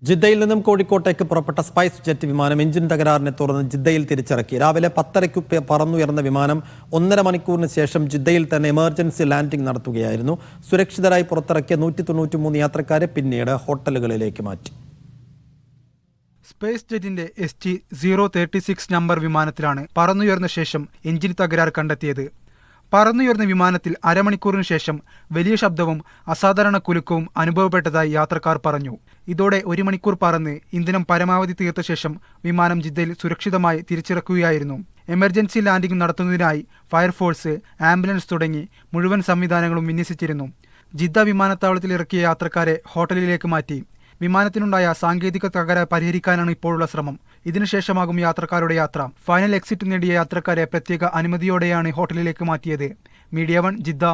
ജിദ്ദയിൽ നിന്നും കോഴിക്കോട്ടേക്ക് പുറപ്പെട്ട സ്പൈസ് ജെറ്റ് വിമാനം എഞ്ചിൻ തകരാറിനെ തുടർന്ന് ജിദ്ദയിൽ തിരിച്ചിറക്കി. രാവിലെ 10:30 പറന്നുയർന്ന വിമാനം 1.5 മണിക്കൂറിന് ശേഷം ജിദ്ദയിൽ തന്നെ എമർജൻസി ലാൻഡിംഗ് നടത്തുകയായിരുന്നു. സുരക്ഷിതരായി പുറത്തിറക്കിയ 193 യാത്രക്കാരെ പിന്നീട് ഹോട്ടലുകളിലേക്ക് മാറ്റി. സ്പേസ് ജെറ്റിന്റെ ST-036 നമ്പർ വിമാനത്തിലാണ് പറന്നുയർന്ന ശേഷം എഞ്ചിൻ തകരാർ കണ്ടെത്തിയത്. പറന്നുയർന്ന വിമാനത്തിൽ അരമണിക്കൂറിന് ശേഷം വലിയ ശബ്ദവും അസാധാരണ കുലുക്കവും അനുഭവപ്പെട്ടതായി യാത്രക്കാർ പറഞ്ഞു. ഇതോടെ 1 മണിക്കൂർ പറന്ന് ഇന്ധനം പരമാവധി തീർത്ത ശേഷം വിമാനം ജിദ്ദയിൽ സുരക്ഷിതമായി തിരിച്ചിറക്കുകയായിരുന്നു. എമർജൻസി ലാൻഡിംഗ് നടത്തുന്നതിനായി ഫയർഫോഴ്സ്, ആംബുലൻസ് തുടങ്ങി മുഴുവൻ സംവിധാനങ്ങളും വിന്യസിച്ചിരുന്നു. ജിദ്ദ വിമാനത്താവളത്തിൽ ഇറക്കിയ യാത്രക്കാരെ ഹോട്ടലിലേക്ക് മാറ്റി. വിമാനത്തിനുണ്ടായ സാങ്കേതിക തകരാർ പരിഹരിക്കാനാണ് ഇപ്പോഴുള്ള ശ്രമം. ഇതിനുശേഷമാകും യാത്രക്കാരുടെ യാത്ര. ഫൈനൽ എക്സിറ്റ് നേടിയ യാത്രക്കാരെ പ്രത്യേക അനുമതിയോടെയാണ് ഹോട്ടലിലേക്ക് മാറ്റിയത്. Media 1 Jeddah.